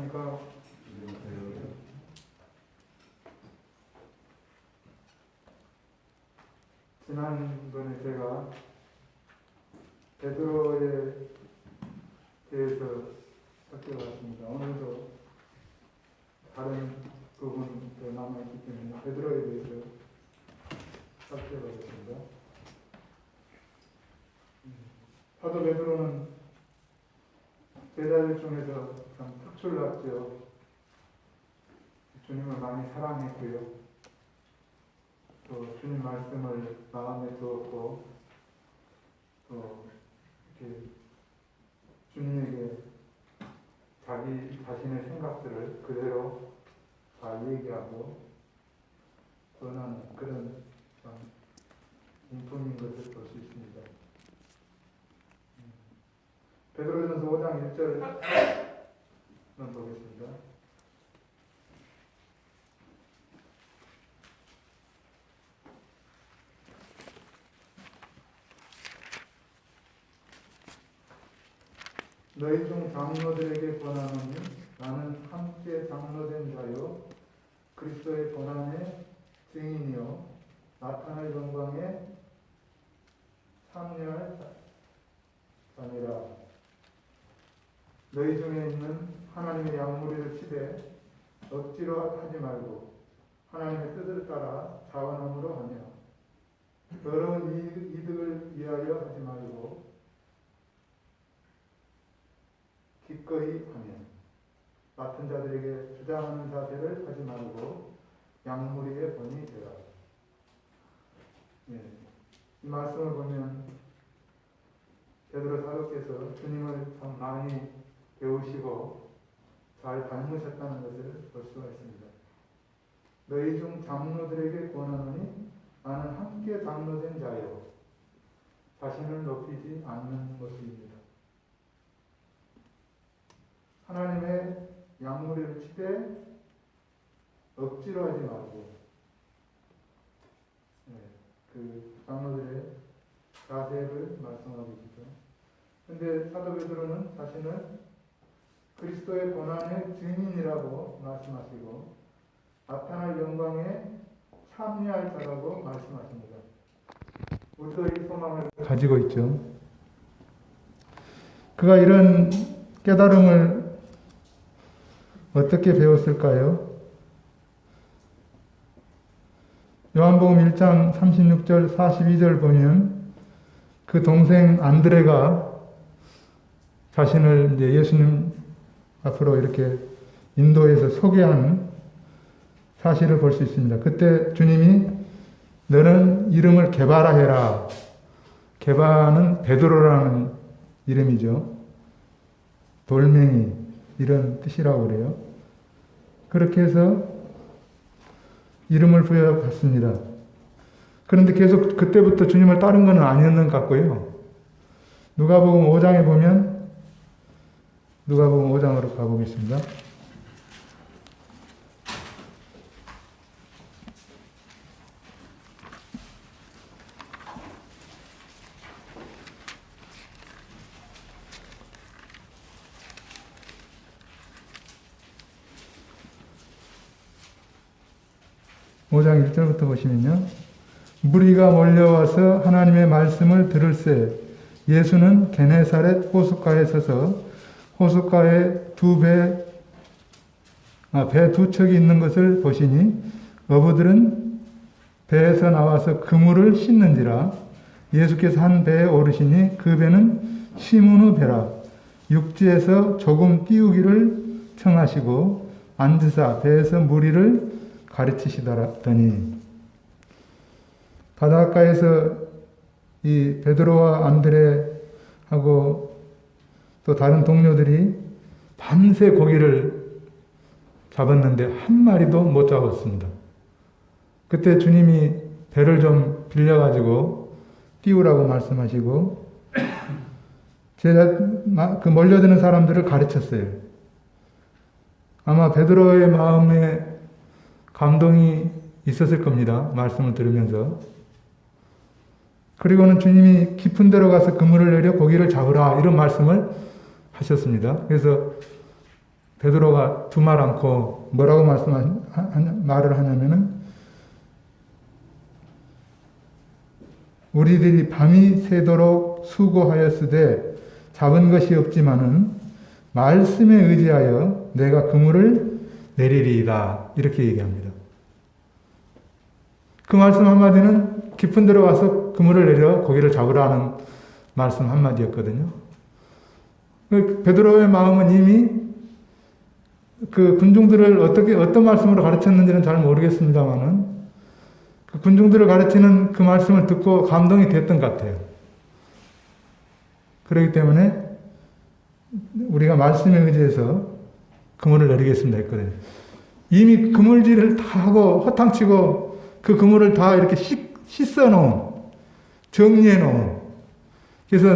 안녕하십니까. 지난번에 제가 베드로에 대해서 살펴봤습니다. 오늘도 다른 부분도 남아있기 때문에 베드로에 대해서 살펴보겠습니다. 사도 베드로는 제자들 중에서 참 특출났죠. 주님을 많이 사랑했고요. 또 주님 말씀을 마음에 두었고, 또 이렇게 주님에게 자기 자신의 생각들을 그대로 다 얘기하고 전하는 그런 참 인품인 것을 볼 수 있습니다. 베드로전서 5장 1절 한번 보겠습니다. 너희 중 장로들에게 권하노니 나는 함께 장로된 자요 그리스도의 고난의 증인이요 나타날 영광에 참여할 자니라. 너희 중에 있는 하나님의 양무리를 치되 억지로 하지 말고 하나님의 뜻을 따라 자원함으로 하며 더러운 이득을 위하여 하지 말고 기꺼이 하며 맡은 자들에게 주장하는 자세를 하지 말고 양무리의 본이 되라. 이 말씀을 보면 베드로 사도께서 주님을 참 많이 배우시고 잘 닮으셨다는 것을 볼 수가 있습니다. 너희 중 장로들에게 권하노니 나는 함께 장로된 자요 자신을 높이지 않는 모습입니다. 하나님의 양무리를 치되 억지로 하지 말고 그 장로들의 자세를 말씀하고 있죠. 그런데 사도 베드로는 자신을 그리스도의 고난의 증인이라고 말씀하시고 나타날 영광에 참여할 자라고 말씀하십니다. 우리도 이 소망을 가지고 있죠. 그가 이런 깨달음을 어떻게 배웠을까요? 요한복음 1장 36절 42절 보면 그 동생 안드레가 자신을 이제 예수님 앞으로 이렇게 인도해서 소개한 사실을 볼 수 있습니다. 그때 주님이 너는 이름을 게바라 해라. 게바는 베드로라는 이름이죠. 돌멩이 이런 뜻이라고 그래요. 그렇게 해서 이름을 부여받습니다. 그런데 계속 그때부터 주님을 따른 것은 아니었는 것 같고요. 누가복음 5장에 보면 누가복음 5장으로 가보겠습니다. 오장 1절부터 보시면요. 무리가 몰려와서 하나님의 말씀을 들을새 예수는 게네사렛 호숫가에 서서 호숫가에 배 두 척이 있는 것을 보시니 어부들은 배에서 나와서 그물을 씻는지라. 예수께서 한 배에 오르시니 그 배는 시몬의 배라. 육지에서 조금 띄우기를 청하시고 앉으사 배에서 무리를 가르치시더니 바닷가에서 이 베드로와 안드레하고 또 다른 동료들이 밤새 고기를 잡았는데 한 마리도 못 잡았습니다. 그때 주님이 배를 좀 빌려가지고 띄우라고 말씀하시고 그 몰려드는 사람들을 가르쳤어요. 아마 베드로의 마음에 감동이 있었을 겁니다. 말씀을 들으면서. 그리고는 주님이 깊은 데로 가서 그물을 내려 고기를 잡으라 이런 말씀을 하셨습니다. 그래서 베드로가 두말 않고 뭐라고 말을 하냐면은 우리들이 밤이 새도록 수고하였으되 잡은 것이 없지만은 말씀에 의지하여 내가 그물을 내리리이다. 이렇게 얘기합니다. 그 말씀 한마디는 깊은 데로 가서 그물을 내려 고기를 잡으라는 말씀 한마디였거든요. 베드로의 마음은 이미 그 군중들을 어떤 말씀으로 가르쳤는지는 잘 모르겠습니다만은 그 군중들을 가르치는 그 말씀을 듣고 감동이 됐던 것 같아요. 그렇기 때문에 우리가 말씀에 의지해서 그물을 내리겠습니다 했거든요. 이미 그물질을 다 하고 허탕치고 그 그물을 다 이렇게 씻어 놓은, 정리해 놓은. 그래서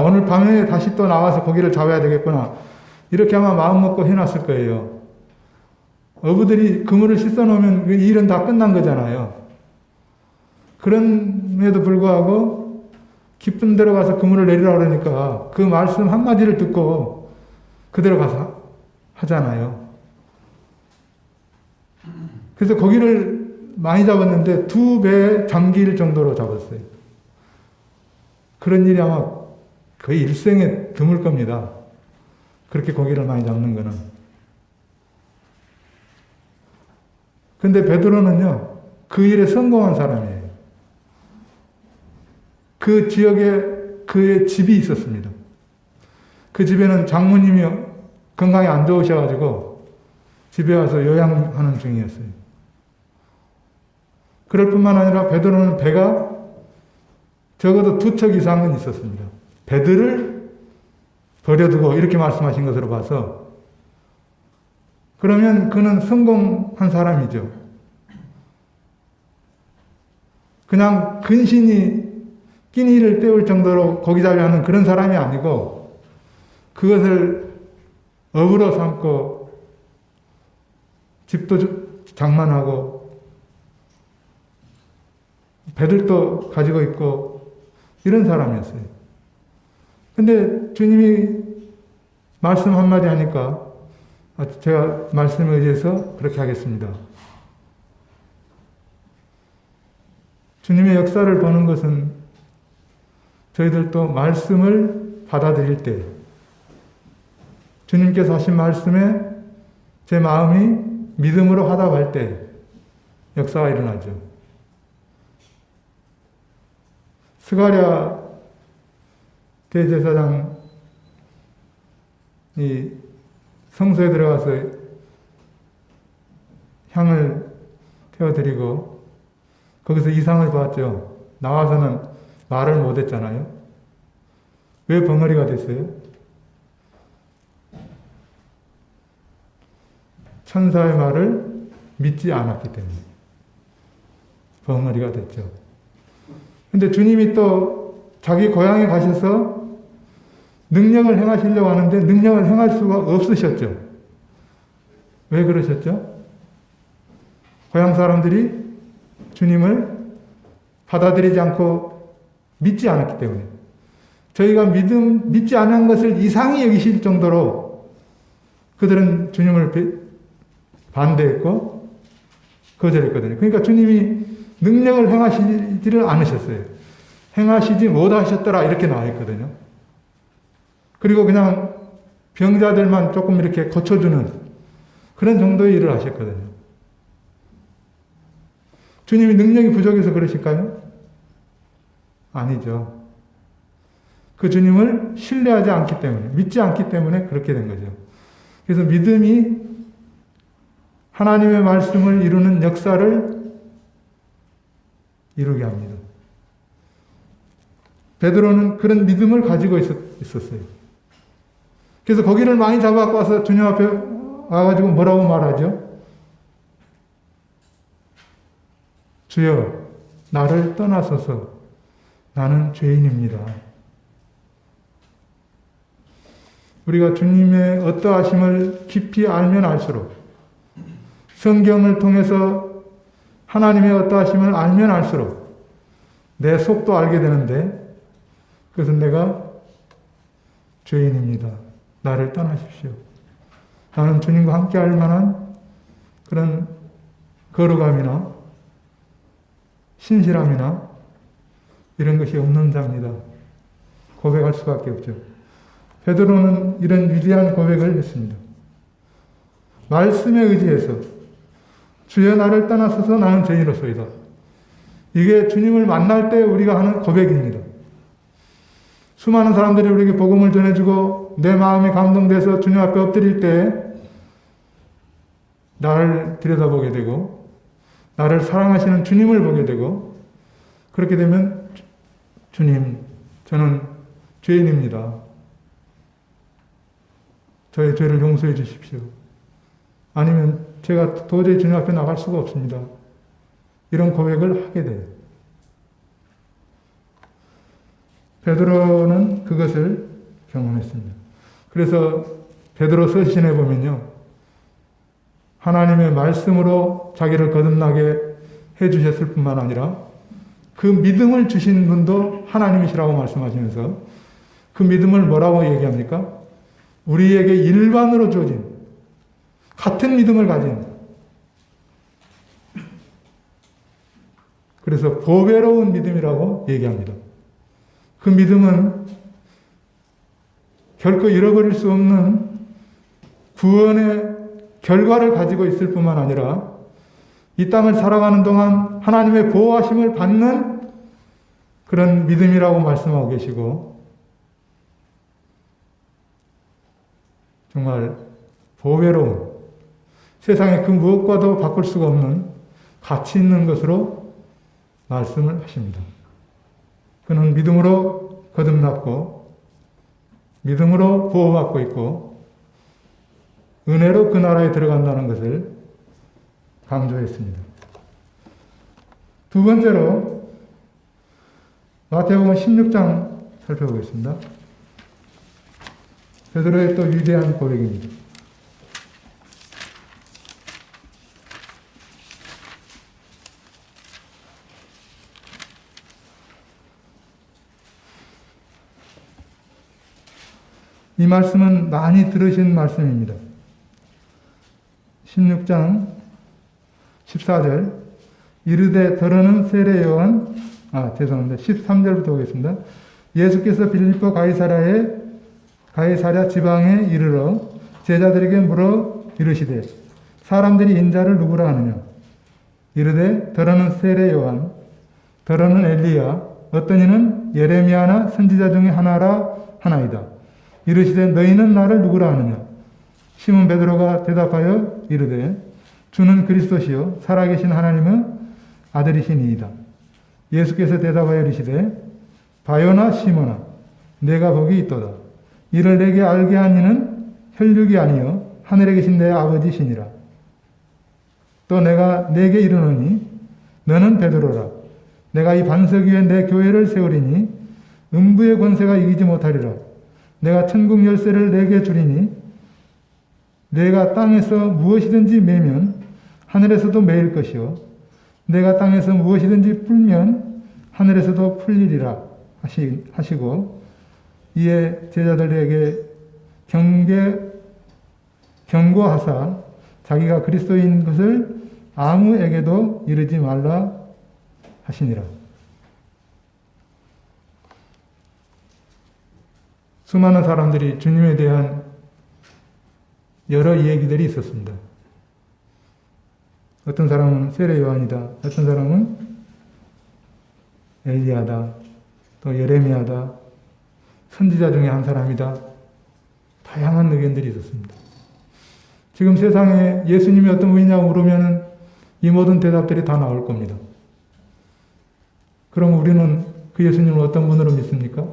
오늘 밤에 다시 또 나와서 고기를 잡아야 되겠구나. 이렇게 아마 마음 먹고 해놨을 거예요. 어부들이 그물을 씻어 놓으면 이 일은 다 끝난 거잖아요. 그럼에도 불구하고 깊은 데로 가서 그물을 내리라 그러니까 그 말씀 한마디를 듣고 그대로 가서 하잖아요. 그래서 고기를 많이 잡았는데 2배 잠길 정도로 잡았어요. 그런 일이 아마 거의 일생에 드물 겁니다. 그렇게 고기를 많이 잡는 거는. 근데 베드로는요, 그 일에 성공한 사람이에요. 그 지역에 그의 집이 있었습니다. 그 집에는 장모님이 건강이 안 좋으셔가지고 집에 와서 요양하는 중이었어요. 그럴 뿐만 아니라 베드로는 배가 적어도 2척 이상은 있었습니다. 배들을 버려두고 이렇게 말씀하신 것으로 봐서 그러면 그는 성공한 사람이죠. 그냥 근신이 끼니를 때울 정도로 고기잡이 하는 그런 사람이 아니고 그것을 업으로 삼고 집도 장만하고 배들도 가지고 있고 이런 사람이었어요. 근데 주님이 말씀 한마디 하니까 제가 말씀에 의해서 그렇게 하겠습니다. 주님의 역사를 보는 것은 저희들도 말씀을 받아들일 때 주님께서 하신 말씀에 제 마음이 믿음으로 화답할 때 역사가 일어나죠. 스가랴 대제사장이 성소에 들어가서 향을 태워드리고 거기서 이상을 봤죠. 나와서는 말을 못했잖아요. 왜 벙어리가 됐어요? 천사의 말을 믿지 않았기 때문에 벙어리가 됐죠. 근데 주님이 또 자기 고향에 가셔서 능력을 행하시려고 하는데 능력을 행할 수가 없으셨죠. 왜 그러셨죠? 고향 사람들이 주님을 받아들이지 않고 믿지 않았기 때문에. 저희가 믿지 않은 것을 이상히 여기실 정도로 그들은 주님을 반대했고 거절했거든요. 그러니까 주님이 능력을 행하시지를 않으셨어요. 행하시지 못하셨더라 이렇게 나와 있거든요. 그리고 그냥 병자들만 조금 이렇게 고쳐주는 그런 정도의 일을 하셨거든요. 주님이 능력이 부족해서 그러실까요? 아니죠. 그 주님을 신뢰하지 않기 때문에, 믿지 않기 때문에 그렇게 된 거죠. 그래서 믿음이 하나님의 말씀을 이루는 역사를 이루게 합니다. 베드로는 그런 믿음을 가지고 있었어요. 그래서 고기를 많이 잡아갖고 와서 주님 앞에 와가지고 뭐라고 말하죠? 주여, 나를 떠나소서. 나는 죄인입니다. 우리가 주님의 어떠하심을 깊이 알면 알수록, 성경을 통해서 하나님의 어떠하심을 알면 알수록 내 속도 알게 되는데, 그래서 내가 죄인입니다. 나를 떠나십시오. 나는 주님과 함께 할 만한 그런 거룩함이나 신실함이나 이런 것이 없는 자입니다. 고백할 수밖에 없죠. 베드로는 이런 위대한 고백을 했습니다. 말씀에 의지해서 주여 나를 떠나서서 나는 죄인으로소이다. 이게 주님을 만날 때 우리가 하는 고백입니다. 수많은 사람들이 우리에게 복음을 전해주고 내 마음이 감동돼서 주님 앞에 엎드릴 때 나를 들여다보게 되고 나를 사랑하시는 주님을 보게 되고 그렇게 되면 주님, 저는 죄인입니다. 저의 죄를 용서해 주십시오. 아니면 제가 도저히 주님 앞에 나갈 수가 없습니다. 이런 고백을 하게 돼요. 베드로는 그것을 경험했습니다. 그래서 베드로 서신에 보면요. 하나님의 말씀으로 자기를 거듭나게 해주셨을 뿐만 아니라 그 믿음을 주신 분도 하나님이시라고 말씀하시면서 그 믿음을 뭐라고 얘기합니까? 우리에게 일반으로 주어진 같은 믿음을 가진 그래서 보배로운 믿음이라고 얘기합니다. 그 믿음은 결코 잃어버릴 수 없는 구원의 결과를 가지고 있을 뿐만 아니라 이 땅을 살아가는 동안 하나님의 보호하심을 받는 그런 믿음이라고 말씀하고 계시고 정말 보배로운 세상의 그 무엇과도 바꿀 수가 없는 가치 있는 것으로 말씀을 하십니다. 그는 믿음으로 거듭났고 믿음으로 보호받고 있고 은혜로 그 나라에 들어간다는 것을 강조했습니다. 두 번째로 마태복음 16장 살펴보겠습니다. 베드로의 또 위대한 고백입니다. 이 말씀은 많이 들으신 말씀입니다. 16장 14절 이르되 더러는 세례 요한 13절부터 보겠습니다. 예수께서 빌립보 가이사랴 지방에 이르러 제자들에게 물어 이르시되 사람들이 인자를 누구라 하느냐 이르되 더러는 세례 요한 더러는 엘리야 어떤 이는 예레미야나 선지자 중에 하나라 하나이다. 이르시되 너희는 나를 누구라 하느냐 시몬 베드로가 대답하여 이르되 주는 그리스도시요 살아계신 하나님의 아들이시니이다. 예수께서 대답하여 이르시되 바요나 시몬아 내가 복이 있도다. 이를 내게 알게 한 이는 혈육이 아니요 하늘에 계신 내 아버지시니라. 또 내가 내게 이르노니 너는 베드로라. 내가 이 반석 위에 내 교회를 세우리니 음부의 권세가 이기지 못하리라. 내가 천국 열쇠를 내게 주리니 내가 땅에서 무엇이든지 매면 하늘에서도 매일 것이요 내가 땅에서 무엇이든지 풀면 하늘에서도 풀리리라 하시고 이에 제자들에게 경고하사 자기가 그리스도인 것을 아무에게도 이르지 말라 하시니라. 수많은 사람들이 주님에 대한 여러 얘기들이 있었습니다. 어떤 사람은 세례 요한이다. 어떤 사람은 엘리야다. 또 예레미야다. 선지자 중에 한 사람이다. 다양한 의견들이 있었습니다. 지금 세상에 예수님이 어떤 분이냐고 물으면 이 모든 대답들이 다 나올 겁니다. 그럼 우리는 그 예수님을 어떤 분으로 믿습니까?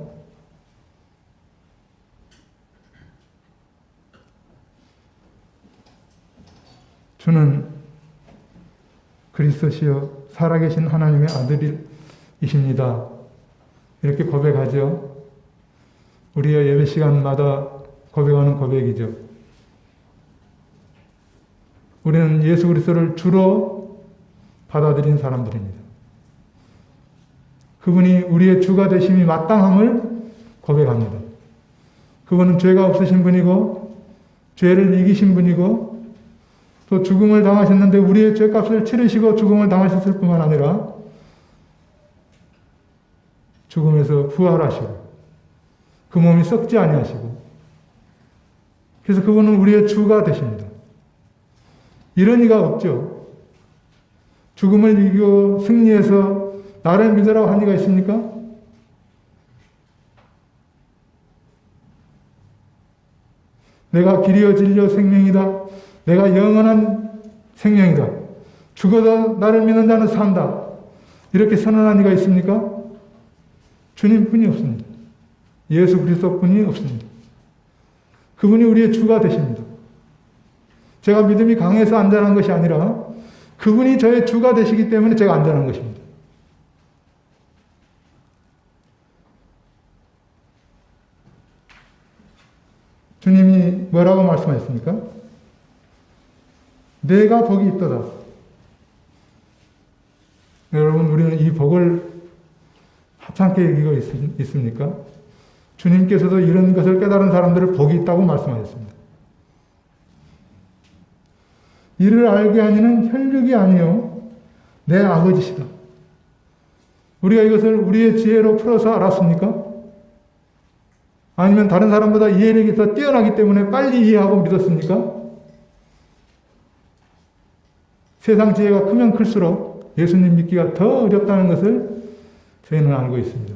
주는 그리스도시요 살아계신 하나님의 아들이십니다. 이렇게 고백하죠. 우리의 예배 시간마다 고백하는 고백이죠. 우리는 예수 그리스도를 주로 받아들인 사람들입니다. 그분이 우리의 주가 되심이 마땅함을 고백합니다. 그분은 죄가 없으신 분이고 죄를 이기신 분이고 또 죽음을 당하셨는데 우리의 죄값을 치르시고 죽음을 당하셨을 뿐만 아니라 죽음에서 부활하시고 그 몸이 썩지 아니하시고 그래서 그분은 우리의 주가 되십니다. 이런 이가 없죠. 죽음을 이기고 승리해서 나를 믿으라고 한 이가 있습니까? 내가 길이요 진리요 생명이다. 내가 영원한 생명이다. 죽어도 나를 믿는 자는 산다. 이렇게 선언한 이가 있습니까? 주님뿐이 없습니다. 예수 그리스도뿐이 없습니다. 그분이 우리의 주가 되십니다. 제가 믿음이 강해서 안전한 것이 아니라 그분이 저의 주가 되시기 때문에 제가 안전한 것입니다. 주님이 뭐라고 말씀하셨습니까? 내가 복이 있도다. 여러분, 우리는 이 복을 하찮게 여기고 있습니까? 주님께서도 이런 것을 깨달은 사람들을 복이 있다고 말씀하셨습니다. 이를 알게 하니는 혈육이 아니요 내 아버지시다. 우리가 이것을 우리의 지혜로 풀어서 알았습니까? 아니면 다른 사람보다 이해력이 더 뛰어나기 때문에 빨리 이해하고 믿었습니까? 세상 지혜가 크면 클수록 예수님 믿기가 더 어렵다는 것을 저희는 알고 있습니다.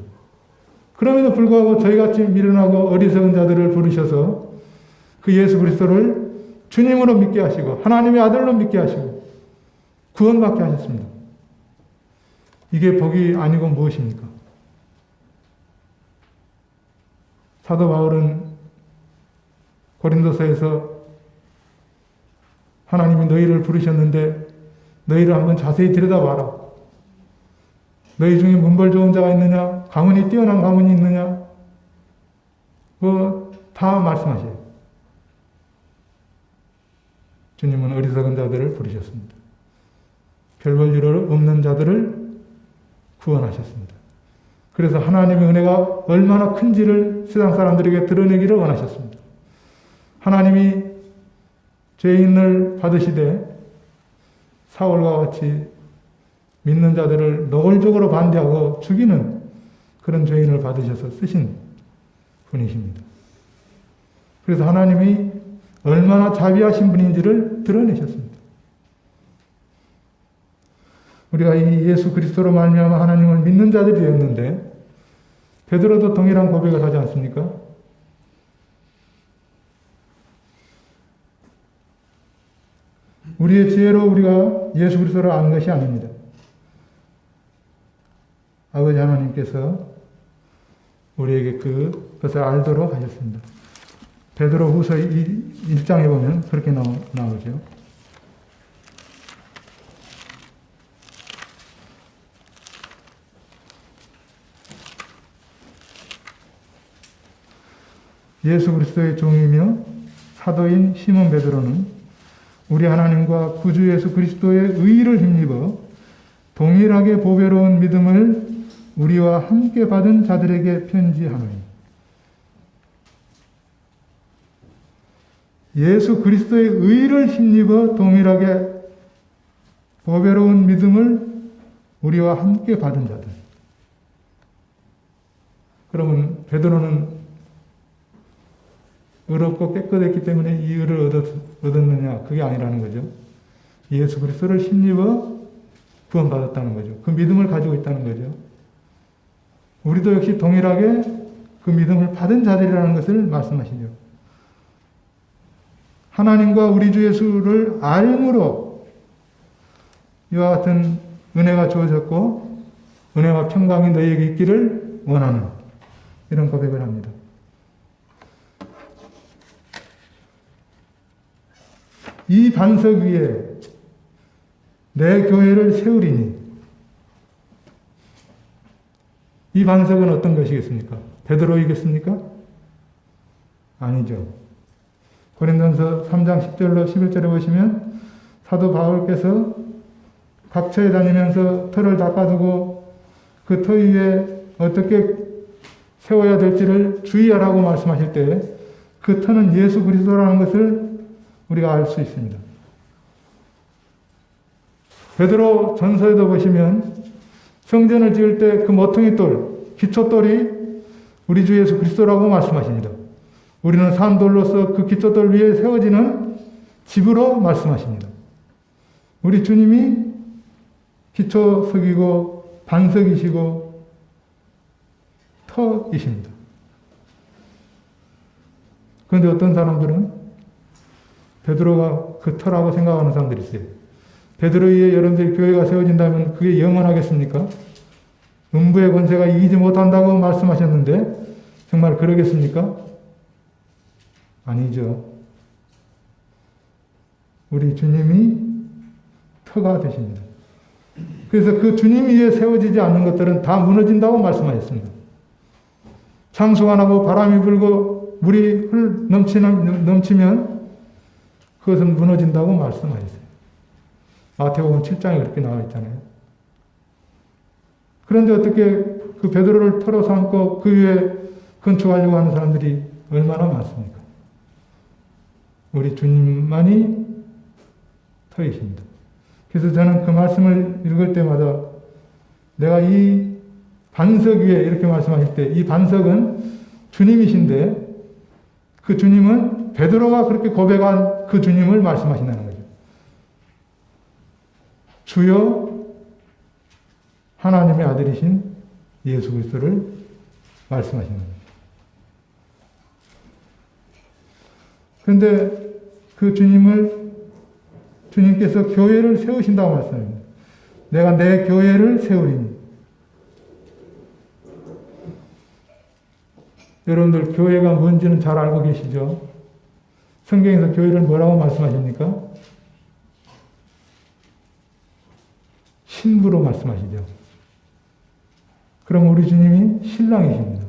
그럼에도 불구하고 저희같이 미련하고 어리석은 자들을 부르셔서 그 예수 그리스도를 주님으로 믿게 하시고 하나님의 아들로 믿게 하시고 구원받게 하셨습니다. 이게 복이 아니고 무엇입니까? 사도 바울은 고린도서에서 하나님이 너희를 부르셨는데 너희를 한번 자세히 들여다봐라. 너희 중에 문벌 좋은 자가 있느냐? 가문이 뛰어난 가문이 있느냐? 다 말씀하셔요. 주님은 어리석은 자들을 부르셨습니다. 별 볼 일 없는 자들을 구원하셨습니다. 그래서 하나님의 은혜가 얼마나 큰지를 세상 사람들에게 드러내기를 원하셨습니다. 하나님이 죄인을 받으시되 사울과 같이 믿는 자들을 노골적으로 반대하고 죽이는 그런 죄인을 받으셔서 쓰신 분이십니다. 그래서 하나님이 얼마나 자비하신 분인지를 드러내셨습니다. 우리가 이 예수 그리스도로 말미암아 하나님을 믿는 자들이 되었는데 베드로도 동일한 고백을 하지 않습니까? 우리의 지혜로 우리가 예수 그리스도를 아는 것이 아닙니다. 아버지 하나님께서 우리에게 그것을 알도록 하셨습니다. 베드로 후서 1장에 보면 그렇게 나오죠. 예수 그리스도의 종이며 사도인 시몬 베드로는 우리 하나님과 구주 예수 그리스도의 의를 힘입어 동일하게 보배로운 믿음을 우리와 함께 받은 자들에게 편지하노니 예수 그리스도의 의를 힘입어 동일하게 보배로운 믿음을 우리와 함께 받은 자들. 그러면 베드로는 의롭고 깨끗했기 때문에 이 의를 얻었느냐? 그게 아니라는 거죠. 예수 그리스도를 힘입어 구원받았다는 거죠. 그 믿음을 가지고 있다는 거죠. 우리도 역시 동일하게 그 믿음을 받은 자들이라는 것을 말씀하시죠. 하나님과 우리 주 예수를 알므로 이와 같은 은혜가 주어졌고 은혜와 평강이 너희에게 있기를 원하는 이런 고백을 합니다. 이 반석 위에 내 교회를 세우리니 이 반석은 어떤 것이겠습니까? 베드로이겠습니까? 아니죠. 고린도전서 3장 10절로 11절에 보시면 사도 바울께서 각처에 다니면서 터를 닦아두고 그 터 위에 어떻게 세워야 될지를 주의하라고 말씀하실 때 그 터는 예수 그리스도라는 것을 우리가 알 수 있습니다. 베드로 전서에도 보시면 성전을 지을 때 그 모퉁이 돌, 기초돌이 우리 주 예수 그리스도라고 말씀하십니다. 우리는 산돌로서 그 기초돌 위에 세워지는 집으로 말씀하십니다. 우리 주님이 기초석이고 반석이시고 터이십니다. 그런데 어떤 사람들은 베드로가 그 터라고 생각하는 사람들이 있어요. 베드로 위에 여러분들이 교회가 세워진다면 그게 영원하겠습니까? 음부의 권세가 이기지 못한다고 말씀하셨는데 정말 그러겠습니까? 아니죠. 우리 주님이 터가 되십니다. 그래서 그 주님 위에 세워지지 않는 것들은 다 무너진다고 말씀하셨습니다. 창수가 나고 바람이 불고 물이 넘치면 그것은 무너진다고 말씀하셨어요. 마태복음 7장에 그렇게 나와 있잖아요. 그런데 어떻게 그 베드로를 터로 삼고 그 위에 건축하려고 하는 사람들이 얼마나 많습니까? 우리 주님만이 터이십니다. 그래서 저는 그 말씀을 읽을 때마다 내가 이 반석 위에 이렇게 말씀하실 때 이 반석은 주님이신데 그 주님은 베드로가 그렇게 고백한 그 주님을 말씀하신다는 거죠. 주여 하나님의 아들이신 예수 그리스도를 말씀하시는 거죠. 그런데 그 주님께서 교회를 세우신다고 말씀합니다. 내가 내 교회를 세우리니. 여러분들 교회가 뭔지는 잘 알고 계시죠? 성경에서 교회를 뭐라고 말씀하십니까? 신부로 말씀하시죠. 그럼 우리 주님이 신랑이십니다.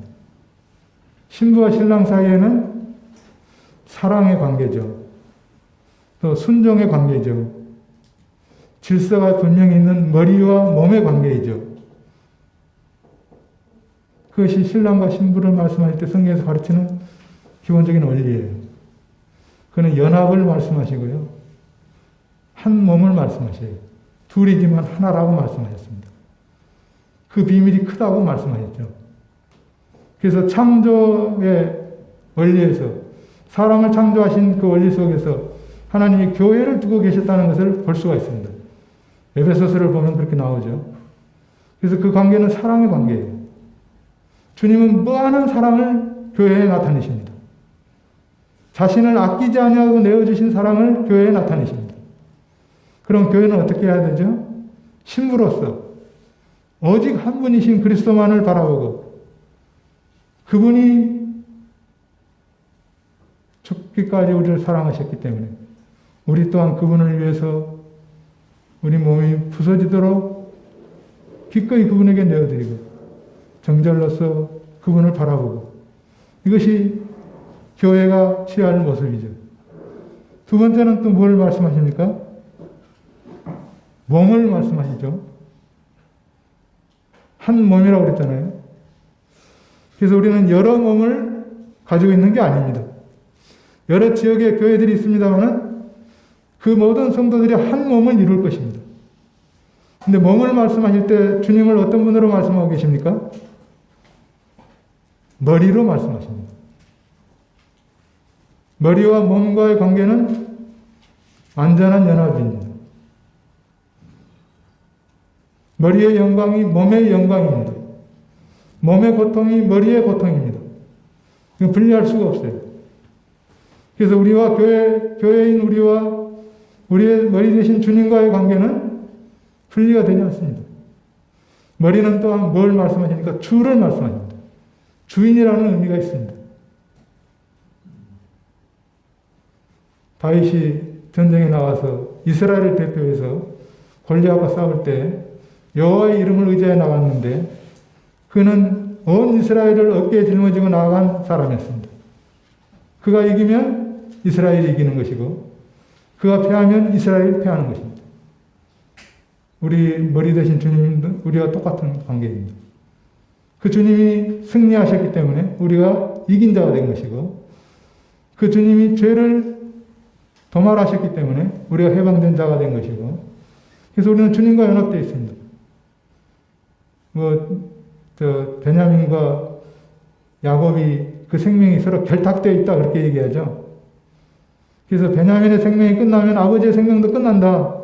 신부와 신랑 사이에는 사랑의 관계죠. 또 순종의 관계죠. 질서가 분명히 있는 머리와 몸의 관계이죠. 그것이 신랑과 신부를 말씀할 때 성경에서 가르치는 기본적인 원리예요. 그는 연합을 말씀하시고요. 한 몸을 말씀하셔요. 둘이지만 하나라고 말씀하셨습니다. 그 비밀이 크다고 말씀하셨죠. 그래서 창조의 원리에서 사람을 창조하신 그 원리 속에서 하나님이 교회를 두고 계셨다는 것을 볼 수가 있습니다. 에베소서를 보면 그렇게 나오죠. 그래서 그 관계는 사랑의 관계예요. 주님은 무한한 사랑을 교회에 나타내십니다. 자신을 아끼지 아니하고 내어주신 사랑을 교회에 나타내십니다. 그럼 교회는 어떻게 해야 되죠? 신부로서 오직 한 분이신 그리스도만을 바라보고 그분이 죽기까지 우리를 사랑하셨기 때문에 우리 또한 그분을 위해서 우리 몸이 부서지도록 기꺼이 그분에게 내어드리고 정절로서 그분을 바라보고 이것이 교회가 취할 모습이죠. 두 번째는 또 뭘 말씀하십니까? 몸을 말씀하시죠. 한 몸이라고 그랬잖아요. 그래서 우리는 여러 몸을 가지고 있는 게 아닙니다. 여러 지역의 교회들이 있습니다만 그 모든 성도들이 한 몸을 이룰 것입니다. 근데 몸을 말씀하실 때 주님을 어떤 분으로 말씀하고 계십니까? 머리로 말씀하십니다. 머리와 몸과의 관계는 완전한 연합입니다. 머리의 영광이 몸의 영광입니다. 몸의 고통이 머리의 고통입니다. 이거 분리할 수가 없어요. 그래서 우리와 교회인 우리와 우리의 머리 대신 주님과의 관계는 분리가 되지 않습니다. 머리는 또한 뭘 말씀하십니까? 주를 말씀하십니다. 주인이라는 의미가 있습니다. 다윗이 전쟁에 나가서 이스라엘을 대표해서 골리앗과 싸울 때 여호와의 이름을 의지해 나갔는데 그는 온 이스라엘을 어깨에 짊어지고 나간 사람이었습니다. 그가 이기면 이스라엘이 이기는 것이고 그가 패하면 이스라엘이 패하는 것입니다. 우리 머리 대신 주님도 우리와 똑같은 관계입니다. 그 주님이 승리하셨기 때문에 우리가 이긴 자가 된 것이고 그 주님이 죄를 도말하셨기 때문에 우리가 해방된 자가 된 것이고, 그래서 우리는 주님과 연합되어 있습니다. 베냐민과 야곱이 그 생명이 서로 결탁되어 있다 그렇게 얘기하죠. 그래서 베냐민의 생명이 끝나면 아버지의 생명도 끝난다.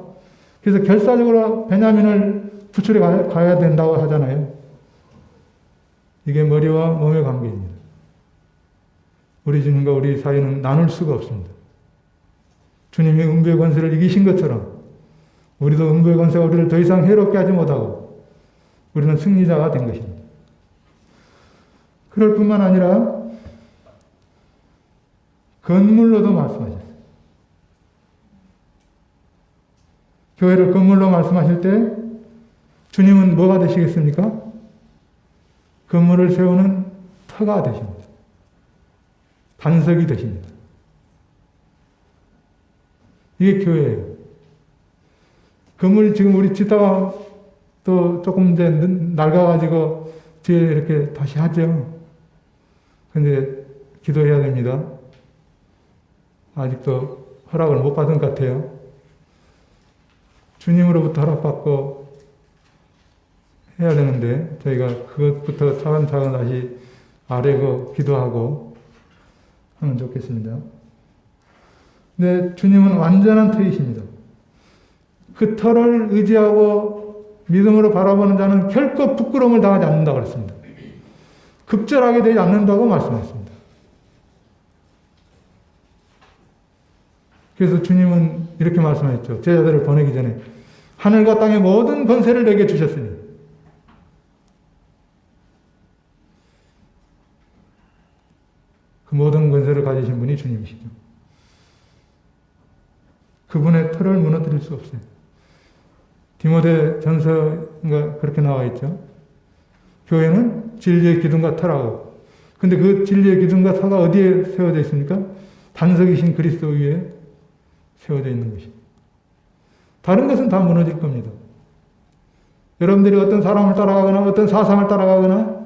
그래서 결사적으로 베냐민을 부출해 가야 된다고 하잖아요. 이게 머리와 몸의 관계입니다. 우리 주님과 우리 사이는 나눌 수가 없습니다. 주님이 음부의 권세를 이기신 것처럼 우리도 음부의 권세가 우리를 더 이상 해롭게 하지 못하고 우리는 승리자가 된 것입니다. 그럴 뿐만 아니라 건물로도 말씀하셨어요. 교회를 건물로 말씀하실 때 주님은 뭐가 되시겠습니까? 건물을 세우는 터가 되십니다. 반석이 되십니다. 이게 교회예요. 건물 지금 우리 짓다가 또 조금 이제 낡아가지고 뒤에 이렇게 다시 하죠. 근데 기도해야 됩니다. 아직도 허락을 못 받은 것 같아요. 주님으로부터 허락받고 해야 되는데 저희가 그것부터 차근차근 다시 아뢰고 기도하고 하면 좋겠습니다. 근데 주님은 완전한 터이십니다. 그 터를 의지하고 믿음으로 바라보는 자는 결코 부끄러움을 당하지 않는다고 그랬습니다. 급절하게 되지 않는다고 말씀했습니다. 그래서 주님은 이렇게 말씀하셨죠. 제자들을 보내기 전에 하늘과 땅의 모든 권세를 내게 주셨으니 그 모든 권세를 가지신 분이 주님이시죠. 그분의 틀을 무너뜨릴 수 없어요. 디모데 전서가 그렇게 나와 있죠. 교회는 진리의 기둥과 터라고. 근데 그 진리의 기둥과 터가 어디에 세워져 있습니까? 반석이신 그리스도 위에 세워져 있는 것입니다. 다른 것은 다 무너질 겁니다. 여러분들이 어떤 사람을 따라가거나 어떤 사상을 따라가거나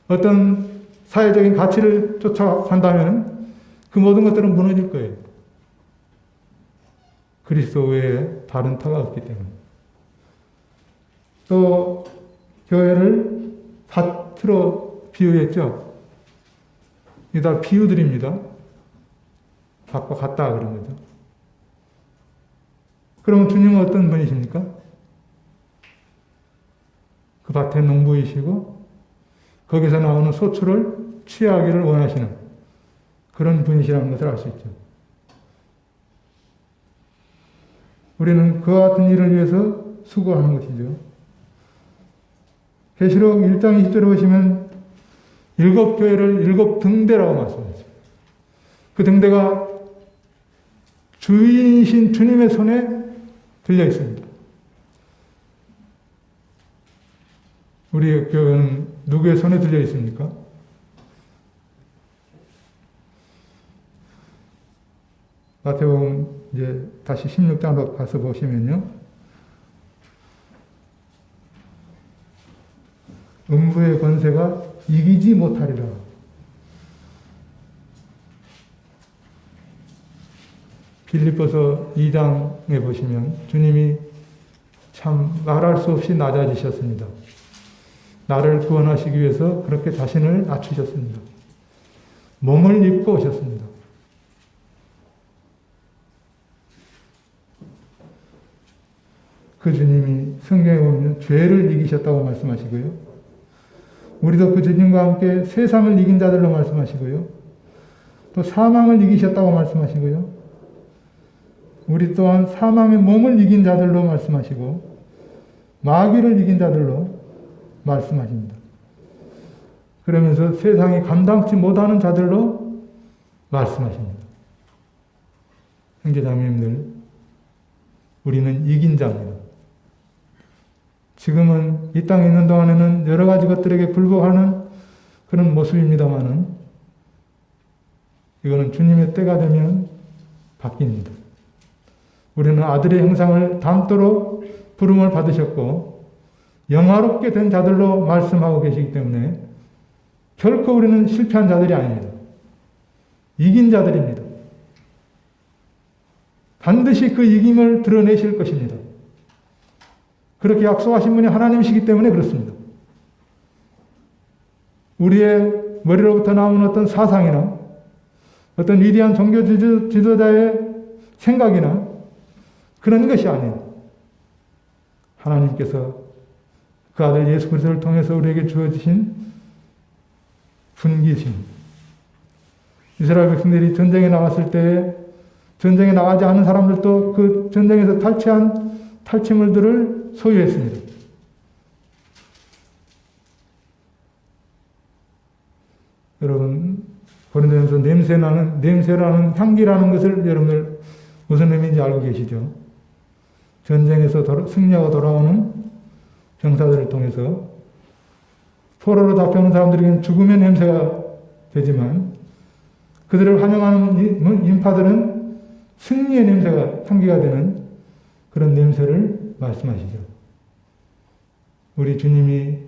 어떤 사회적인 가치를 쫓아간다면 그 모든 것들은 무너질 거예요. 그리스도 외에 다른 터가 없기 때문에. 또 교회를 밭으로 비유했죠. 이게 다 비유들입니다. 밭과 같다 그런 거죠. 그럼 주님은 어떤 분이십니까? 그 밭의 농부이시고 거기서 나오는 소출을 취하기를 원하시는 그런 분이시라는 것을 알 수 있죠. 우리는 그와 같은 일을 위해서 수고하는 것이죠. 계시록 1장 20절에 보시면 7교회를 7등대라고 말씀하죠. 그 등대가 주인이신 주님의 손에 들려 있습니다. 우리의 교회는 누구의 손에 들려 있습니까? 마태복음 이제 다시 16장으로 가서 보시면요. 음부의 권세가 이기지 못하리라. 빌립보서 2장에 보시면 주님이 참 말할 수 없이 낮아지셨습니다. 나를 구원하시기 위해서 그렇게 자신을 낮추셨습니다. 몸을 입고 오셨습니다. 그 주님이 성경에 보면 죄를 이기셨다고 말씀하시고요. 우리도 그 주님과 함께 세상을 이긴 자들로 말씀하시고요. 또 사망을 이기셨다고 말씀하시고요. 우리 또한 사망의 몸을 이긴 자들로 말씀하시고 마귀를 이긴 자들로 말씀하십니다. 그러면서 세상이 감당치 못하는 자들로 말씀하십니다. 형제자매님들, 우리는 이긴 자입니다. 지금은 이 땅에 있는 동안에는 여러 가지 것들에게 굴복하는 그런 모습입니다만은 이거는 주님의 때가 되면 바뀝니다. 우리는 아들의 형상을 담도록 부름을 받으셨고 영화롭게 된 자들로 말씀하고 계시기 때문에 결코 우리는 실패한 자들이 아닙니다. 이긴 자들입니다. 반드시 그 이김을 드러내실 것입니다. 그렇게 약속하신 분이 하나님이시기 때문에 그렇습니다. 우리의 머리로부터 나오는 어떤 사상이나 어떤 위대한 종교 지도자의 생각이나 그런 것이 아니에요. 하나님께서 그 아들 예수 그리스도를 통해서 우리에게 주어지신 분기심. 이스라엘 백성들이 전쟁에 나갔을 때 전쟁에 나가지 않은 사람들도 그 전쟁에서 탈취한 탈취물들을 소유했습니다. 여러분, 고린도전서 냄새라는 향기라는 것을 여러분들 무슨 의미인지 알고 계시죠? 전쟁에서 승리하고 돌아오는 병사들을 통해서 포로로 잡혀오는 사람들에게는 죽음의 냄새가 되지만 그들을 환영하는 인파들은 승리의 냄새가 향기가 되는 그런 냄새를 말씀하시죠. 우리 주님이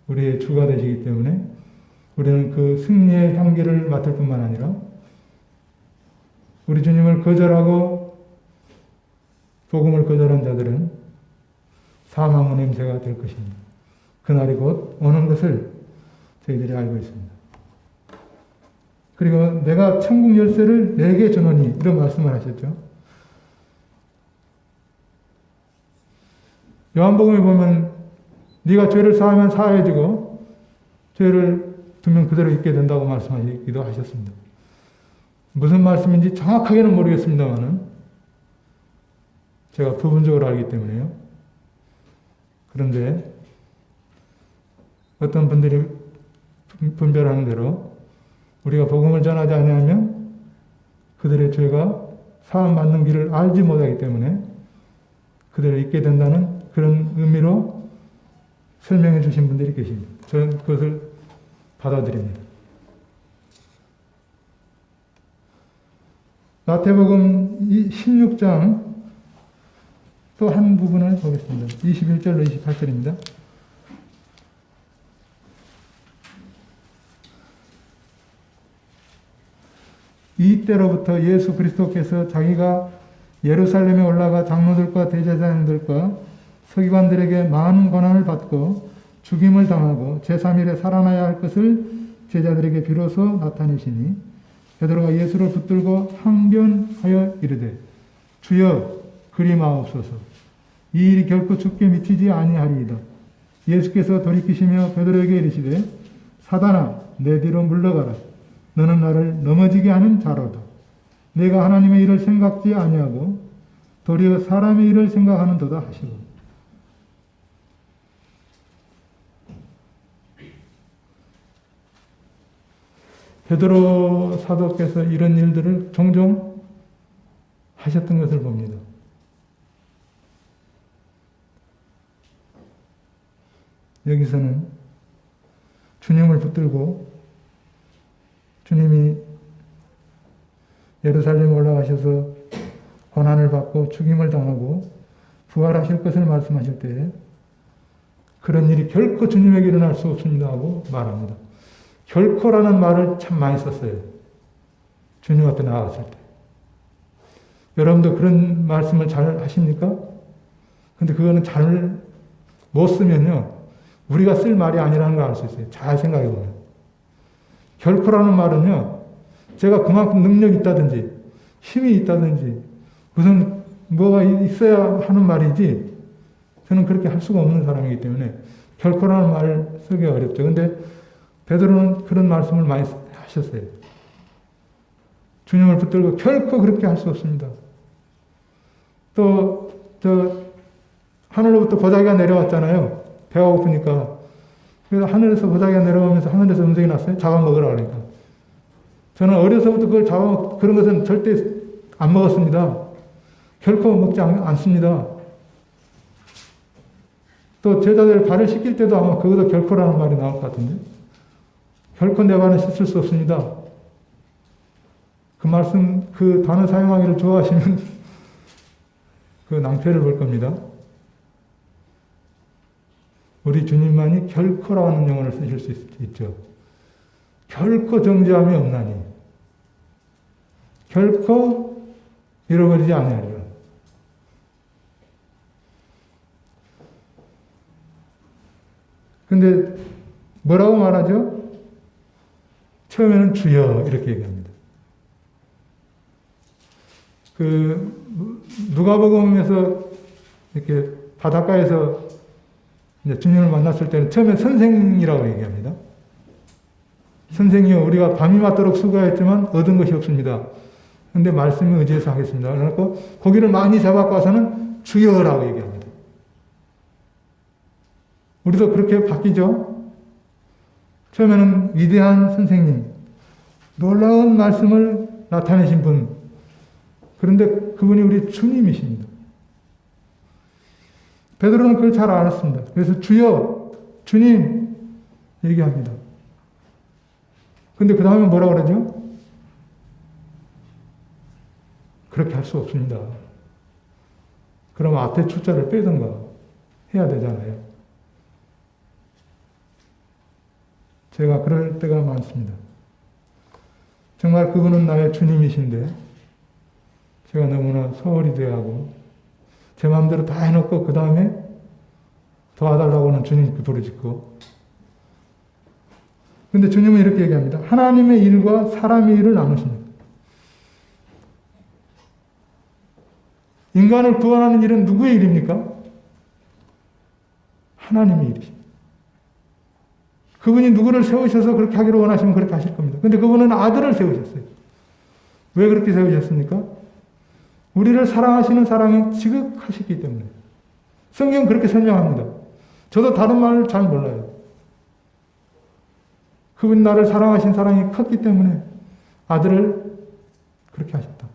우리의 주가 되시기 때문에 우리는 그 승리의 향기를 맡을 뿐만 아니라 우리 주님을 거절하고 복음을 거절한 자들은 사망의 냄새가 될 것입니다. 그날이 곧 오는 것을 저희들이 알고 있습니다. 그리고 내가 천국 열쇠를 내게 주노니 이런 말씀을 하셨죠. 요한복음에 보면 네가 죄를 사하면 사해지고 죄를 두면 그대로 있게 된다고 말씀하시기도 하셨습니다. 무슨 말씀인지 정확하게는 모르겠습니다만은 제가 부분적으로 알기 때문에요. 그런데 어떤 분들이 분별하는 대로 우리가 복음을 전하지 아니하면 그들의 죄가 사함받는 길을 알지 못하기 때문에 그들을 잊게 된다는 그런 의미로 설명해 주신 분들이 계십니다. 저는 그것을 받아들입니다. 마태복음 16장 또 한 부분을 보겠습니다. 21절로 28절입니다. 이때로부터 예수 그리스도께서 자기가 예루살렘에 올라가 장로들과 대제사장들과 서기관들에게 많은 고난을 받고 죽임을 당하고 제3일에 살아나야 할 것을 제자들에게 비로소 나타내시니 베드로가 예수를 붙들고 항변하여 이르되 주여 그리 마옵소서. 이 일이 결코 죽게 미치지 아니하리이다. 예수께서 돌이키시며 베드로에게 이르시되 사단아 내 뒤로 물러가라. 너는 나를 넘어지게 하는 자로다. 내가 하나님의 일을 생각지 아니하고 도리어 사람의 일을 생각하는도다 하시고. 베드로 사도께서 이런 일들을 종종 하셨던 것을 봅니다. 여기서는 주님을 붙들고 주님이 예루살렘에 올라가셔서 고난을 받고 죽임을 당하고 부활하실 것을 말씀하실 때 그런 일이 결코 주님에게 일어날 수 없습니다 하고 말합니다. 결코라는 말을 참 많이 썼어요. 주님 앞에 나아갔을 때. 여러분도 그런 말씀을 잘 하십니까? 근데 그거는 잘 못 쓰면요. 우리가 쓸 말이 아니라는 걸 알 수 있어요. 잘 생각해 보면. 결코라는 말은요. 제가 그만큼 능력이 있다든지 힘이 있다든지 무슨 뭐가 있어야 하는 말이지 저는 그렇게 할 수가 없는 사람이기 때문에 결코라는 말을 쓰기 어렵죠. 근데 베드로는 그런 말씀을 많이 하셨어요. 주님을 붙들고 결코 그렇게 할 수 없습니다. 또 하늘로부터 보자기가 내려왔잖아요. 배가 고프니까. 그래서 하늘에서 보자기가 내려오면서 하늘에서 음성이 났어요. 잡아먹으라 그러니까. 저는 어려서부터 그런 것은 절대 안 먹었습니다. 결코 먹지 않습니다. 또 제자들 발을 씻길 때도 아마 그것도 결코라는 말이 나올 것 같은데. 결코 내 발은 씻을 수 없습니다. 그 말씀, 그 단어 사용하기를 좋아하시면 그 낭패를 볼 겁니다. 우리 주님만이 결코라는 용어를 쓰실 수 있죠. 결코 정죄함이 없나니 결코 잃어버리지 아니하리라. 근데 뭐라고 말하죠? 처음에는 주여 이렇게 얘기합니다. 누가복음에서 이렇게 바닷가에서 이제 주님을 만났을 때는 처음에 선생이라고 얘기합니다. 선생이요, 우리가 밤이 맞도록 수고했지만 얻은 것이 없습니다. 근데 말씀에 의지해서 하겠습니다. 그래서 고기를 많이 잡아갖고 와서는 주여라고 얘기합니다. 우리도 그렇게 바뀌죠? 처음에는 위대한 선생님, 놀라운 말씀을 나타내신 분, 그런데 그분이 우리 주님이십니다. 베드로는 그걸 잘 알았습니다. 그래서 주여, 주님 얘기합니다. 근데 그 다음에 뭐라고 그러죠? 그렇게 할 수 없습니다. 그럼 앞에 주자를 빼든가 해야 되잖아요. 제가 그럴 때가 많습니다. 정말 그분은 나의 주님이신데 제가 너무나 소홀히 대하고 제 마음대로 다 해놓고 그 다음에 도와달라고는 주님께 부르짖고, 근데 주님은 이렇게 얘기합니다. 하나님의 일과 사람의 일을 나누십니다. 인간을 구원하는 일은 누구의 일입니까? 하나님의 일이십니다. 그분이 누구를 세우셔서 그렇게 하기를 원하시면 그렇게 하실 겁니다. 근데 그분은 아들을 세우셨어요. 왜 그렇게 세우셨습니까? 우리를 사랑하시는 사랑에 지극하시기 때문에. 성경은 그렇게 설명합니다. 저도 다른 말을 잘 몰라요. 그분이 나를 사랑하신 사랑이 컸기 때문에 아들을 그렇게 하셨다.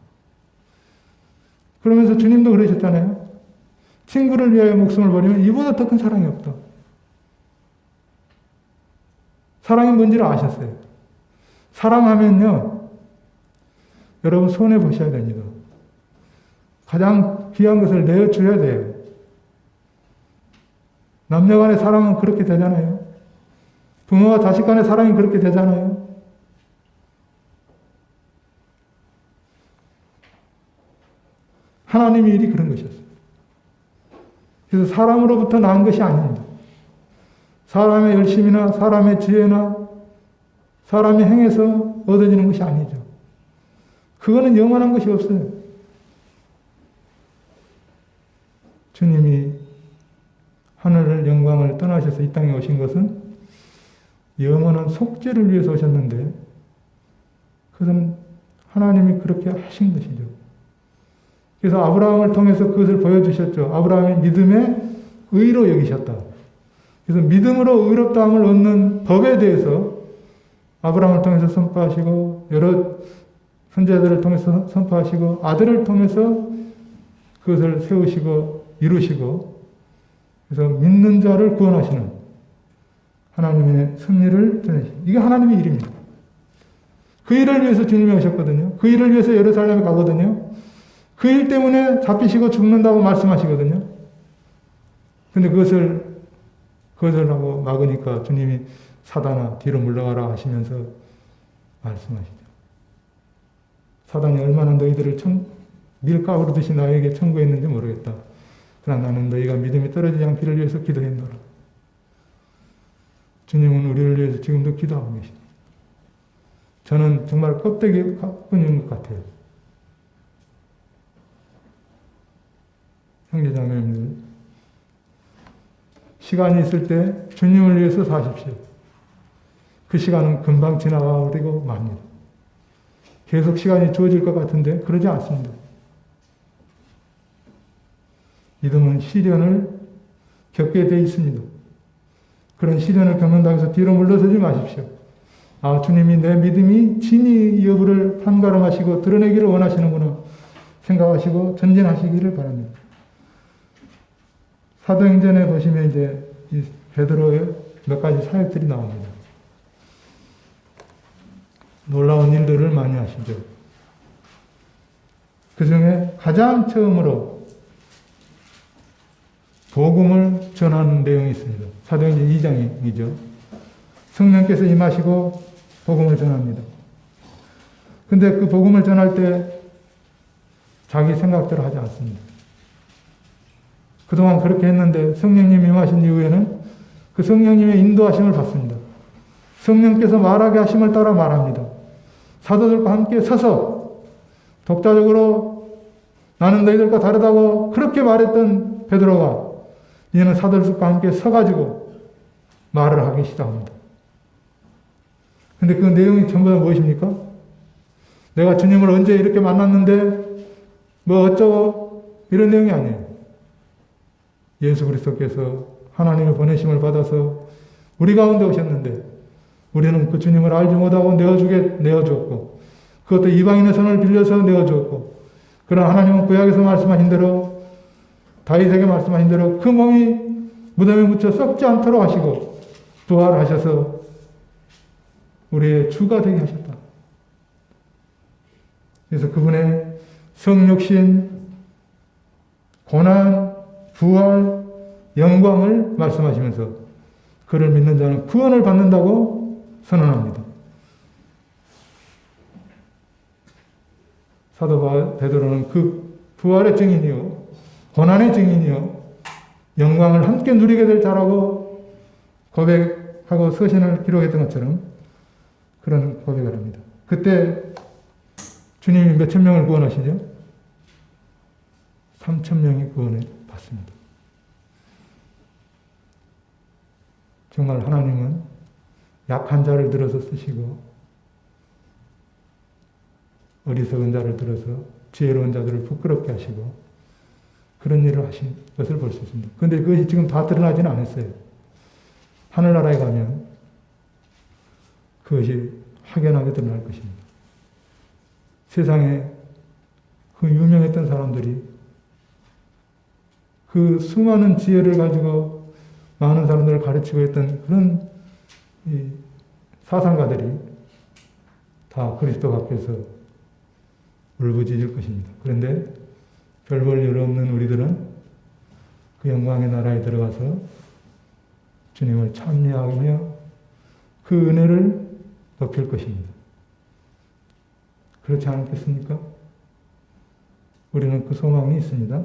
그러면서 주님도 그러셨잖아요. 친구를 위하여 목숨을 버리면 이보다 더 큰 사랑이 없다. 사랑이 뭔지를 아셨어요. 사랑하면요, 여러분 손해 보셔야 됩니다. 가장 귀한 것을 내어줘야 돼요. 남녀 간의 사랑은 그렇게 되잖아요. 부모와 자식 간의 사랑이 그렇게 되잖아요. 하나님의 일이 그런 것이었어요. 그래서 사람으로부터 난 것이 아닙니다. 사람의 열심이나 사람의 지혜나 사람의 행에서 얻어지는 것이 아니죠. 그거는 영원한 것이 없어요. 주님이 하늘을 영광을 떠나셔서 이 땅에 오신 것은 영원한 속죄를 위해서 오셨는데, 그것은 하나님이 그렇게 하신 것이죠. 그래서 아브라함을 통해서 그것을 보여주셨죠. 아브라함이 믿음의 의로 여기셨다. 그래서 믿음으로 의롭다함을 얻는 법에 대해서 아브라함을 통해서 선포하시고, 여러 선지자들을 통해서 선포하시고, 아들을 통해서 그것을 세우시고 이루시고, 그래서 믿는 자를 구원하시는 하나님의 섭리를 전해주십니다. 이게 하나님의 일입니다. 그 일을 위해서 주님이 오셨거든요. 그 일을 위해서 예루살렘에 가거든요. 그 일 때문에 잡히시고 죽는다고 말씀하시거든요. 근데 그것을 거절하고 막으니까 주님이 사단아 뒤로 물러가라 하시면서 말씀하시죠. 사단이 얼마나 너희들을 밀가루듯이 나에게 청구했는지 모르겠다. 그러나 나는 너희가 믿음이 떨어지지 않기를 위해서 기도했노라. 주님은 우리를 위해서 지금도 기도하고 계십니다. 저는 정말 껍데기뿐인 것 같아요. 형제자매님들, 시간이 있을 때 주님을 위해서 사십시오. 그 시간은 금방 지나가 버리고 맙니다. 계속 시간이 주어질 것 같은데 그러지 않습니다. 믿음은 시련을 겪게 되어 있습니다. 그런 시련을 겪는다고 해서 뒤로 물러서지 마십시오. 아, 주님이 내 믿음이 진위 여부를 판가름하시고 드러내기를 원하시는구나 생각하시고 전진하시기를 바랍니다. 사도행전에 보시면 이제 이 베드로의 몇 가지 사역들이 나옵니다. 놀라운 일들을 많이 하시죠. 그 중에 가장 처음으로 복음을 전하는 내용이 있습니다. 사도행전 2장이죠. 성령께서 임하시고 복음을 전합니다. 근데 그 복음을 전할 때 자기 생각대로 하지 않습니다. 그동안 그렇게 했는데 성령님 임하신 이후에는 그 성령님의 인도하심을 받습니다. 성령께서 말하게 하심을 따라 말합니다. 사도들과 함께 서서 독자적으로 나는 너희들과 다르다고 그렇게 말했던 베드로가 이제는 사도들과 함께 서가지고 말을 하기 시작합니다. 근데 그 내용이 전부 다 무엇입니까? 내가 주님을 언제 이렇게 만났는데 뭐 어쩌고 이런 내용이 아니에요. 예수 그리스도께서 하나님의 보내심을 받아서 우리 가운데 오셨는데 우리는 그 주님을 알지 못하고 내어주었고 그것도 이방인의 손을 빌려서 내어주었고 그러나 하나님은 구약에서 말씀하신 대로 다윗에게 말씀하신 대로 그 몸이 무덤에 묻혀 썩지 않도록 하시고 부활하셔서 우리의 주가 되게 하셨다. 그래서 그분의 성육신, 고난, 부활, 영광을 말씀하시면서 그를 믿는 자는 구원을 받는다고 선언합니다. 사도 베드로는 그 부활의 증인이요, 고난의 증인이요, 영광을 함께 누리게 될 자라고 고백하고 서신을 기록했던 것처럼 그런 고백을 합니다. 그때 주님이 몇천 명을 구원하시죠? 3천 명이 구원을 받습니다. 정말 하나님은 약한 자를 들어서 쓰시고 어리석은 자를 들어서 지혜로운 자들을 부끄럽게 하시고 그런 일을 하신 것을 볼 수 있습니다. 그런데 그것이 지금 다 드러나지는 않았어요. 하늘나라에 가면 그것이 확연하게 드러날 것입니다. 세상에 그 유명했던 사람들이 그 수많은 지혜를 가지고 많은 사람들을 가르치고 했던 그런 사상가들이 다 그리스도 앞에서 울부짖을 것입니다. 그런데 별 볼 일 없는 우리들은 그 영광의 나라에 들어가서 주님을 찬미하며 그 은혜를 높일 것입니다. 그렇지 않겠습니까? 우리는 그 소망이 있습니다.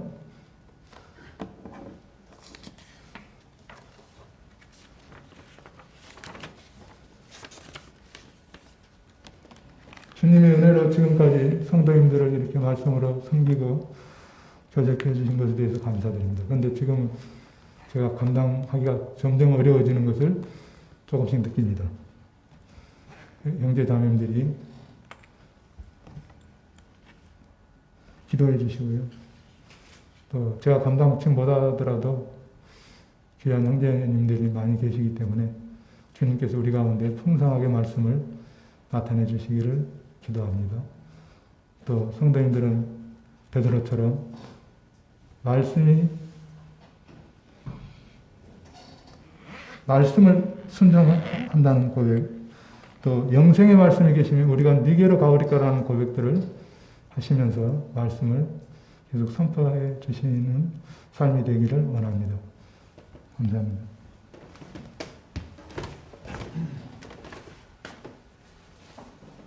주님의 은혜로 지금까지 성도님들을 이렇게 말씀으로 섬기고 교제해 주신 것에 대해서 감사드립니다. 그런데 지금 제가 감당하기가 점점 어려워지는 것을 조금씩 느낍니다. 형제 자매님들이 기도해 주시고요. 또 제가 감당치 못하더라도 귀한 형제님들이 많이 계시기 때문에 주님께서 우리 가운데 풍성하게 말씀을 나타내 주시기를 기도합니다. 또 성도님들은 베드로처럼 말씀을 순종한다는 고백, 또 영생의 말씀이 계시면 우리가 네게로 가오리까라는 고백들을 하시면서 말씀을 계속 선포해 주시는 삶이 되기를 원합니다. 감사합니다.